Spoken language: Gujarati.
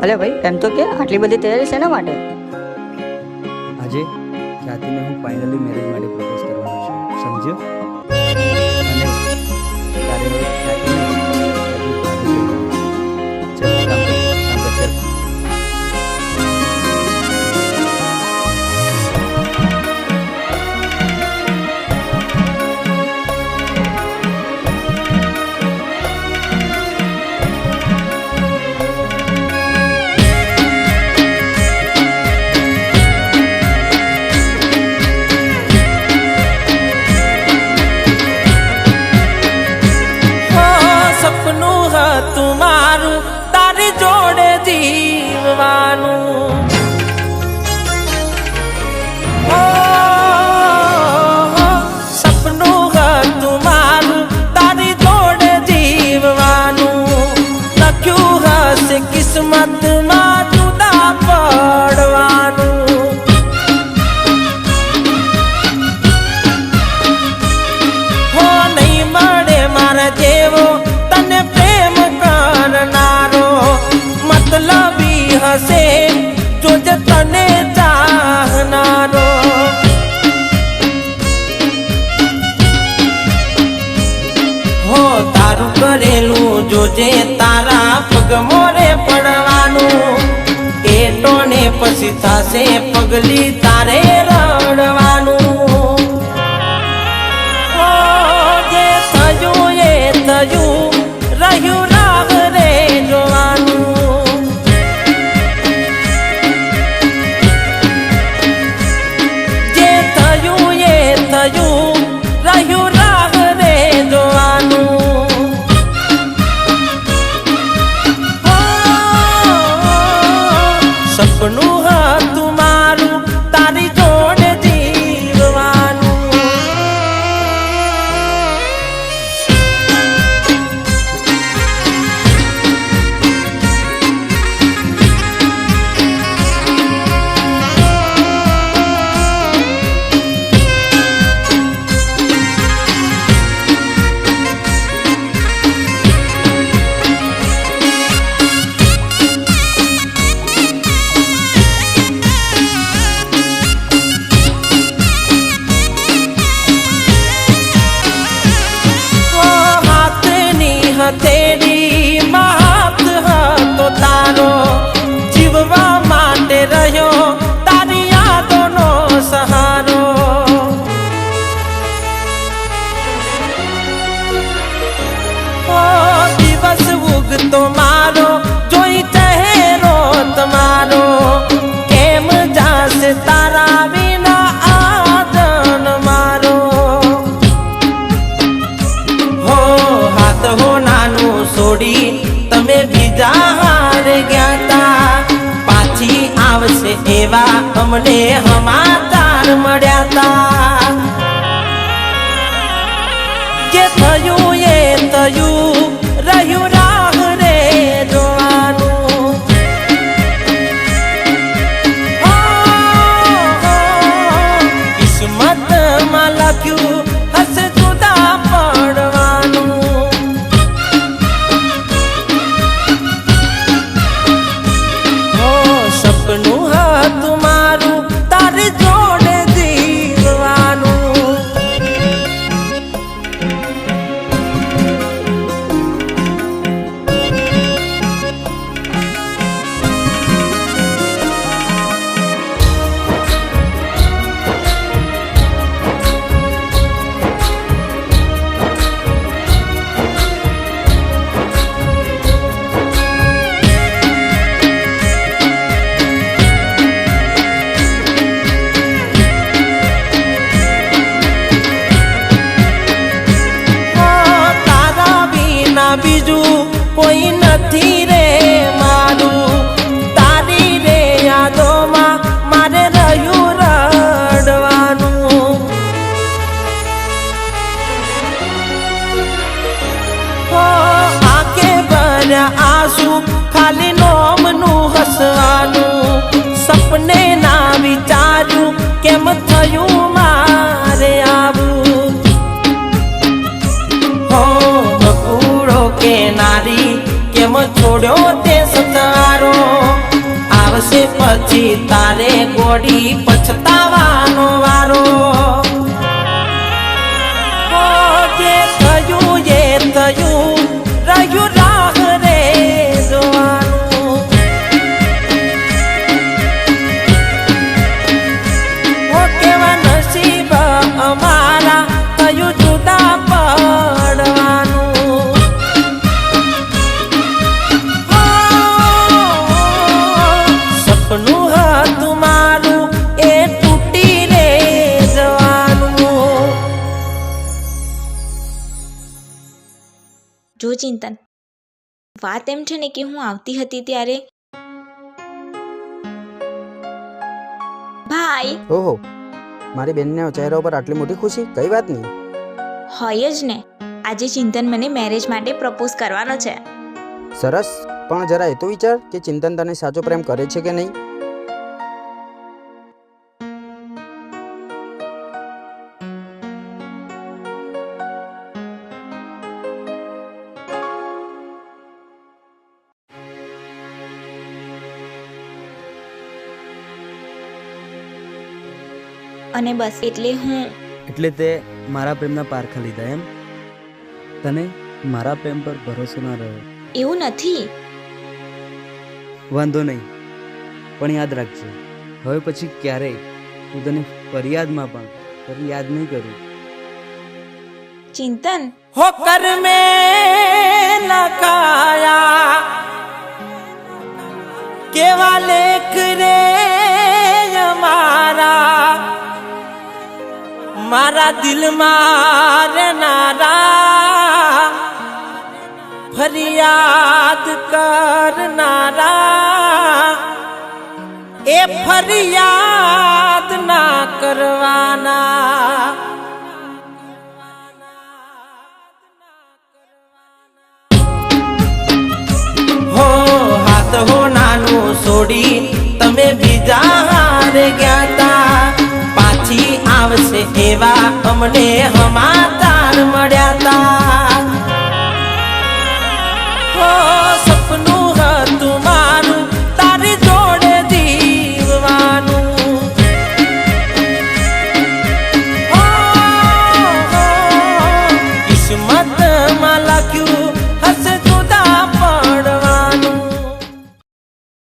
અલે ભાઈ એમ તો કે આટલી બધી તૈયારી શેના માટે? આજે ખ્યાતિને હું ફાઇનલી મેરેજ માટે પ્રપોઝ કરવાનો છું, સમજ્યો? અને તારે હવે ખ્યાતિને ચલ કામ કર, ચલ. કિસ્મત માં જુદા પડવાનું હો, નહીં મળે મારા જેવો તને પ્રેમ કરનારો, મતલબી હશે જોજે તને ચાહનારો. હો તારું કરેલું જોજે તારા પગમોરે પડવાનું, એટો ને પછી થશે પગલી તારે રડવાનું. જે થયું એ થયું, રહ્યું રાહ રે જોવાનું. જે થયું એ થયું, રહ્યું રાહ રે જોવાનું. સપનું હતું મારું તારી જોડે જીવવાનું. તેરી માત હતો તારો, જીવવા માટે રહ્યો તારી યાદોનો સહારો. દિવસ ઉગતો મારો જોઈ ચહેરો તમારો, કેમ જાશે તારા વિના આદન મારો. હો હાથ હો છોડી તમે બીજા હાર ગયા તા, પાછી આવશે એવા અમને સમાચાર મળ્યા તા. જે થયું એ થયું, રહ્યું રાહ રે જોવાનું. કિસ્મતમાં લખ્યું હશે જુદા પડવાનું. સપનું હતું મારું તારી જોડે જીવવાનું. બીજું કોઈ નથી રે મારું, તારી રે યાદોમાં મારે રહ્યું રડવાનું. આંખે ભર્યા આંસુ ખાલી નોમનું હસવાનું, સપને ના વિચાર્યું કેમ થયું મારે આવું. હો બકુડો કે નારી કેમ છોડ્યો તે સતારો, પછી તારે ગોડી પછતાવાનો વારો ઓ જે થયું એ થયું રહ્યું રાહ રે જોવાનું ઓ કેવા નસીબ અમારા થયું જુદા પડવાનું સપનું હતું મારું એ તૂટી રે જવાનું જો ચિંતન, વાત એમ છે ને કે હું આવતી હતી ત્યારે ભાઈ ઓહો, મારી બેનના ચહેરા ઉપર આટલી મોટી ખુશી, કઈ વાતની? હોય જ ને, આજે ચિંતન મને મેરેજ માટે પ્રપોઝ કરવાનો છે. સરસ, પણ જરા એ તો વિચાર કે ચિંતન તને સાચો પ્રેમ કરે છે કે નહીં. અને બસ એટલે તે મારા પ્રેમના પારખા લીધા એમ? તને મારા પ્રેમ પર ભરોસો ના રહ્યો? એવું નથી. વાંધો નહીં, પણ યાદ રાખજે, હવે પછી ક્યારેય હું તને ફરિયાદમાં પણ તને યાદ નહીં કરું. ચિંતન, हो कर में लगाया केवा लेख रे हमारा मारा दिल मारे नारा फरियाद करनारा ए फरियाद ना करवाना हो हाथ हो नाનું છોડી તમે બીજા હારે ગયા તા પાછી આવશે એવા અમને હમાત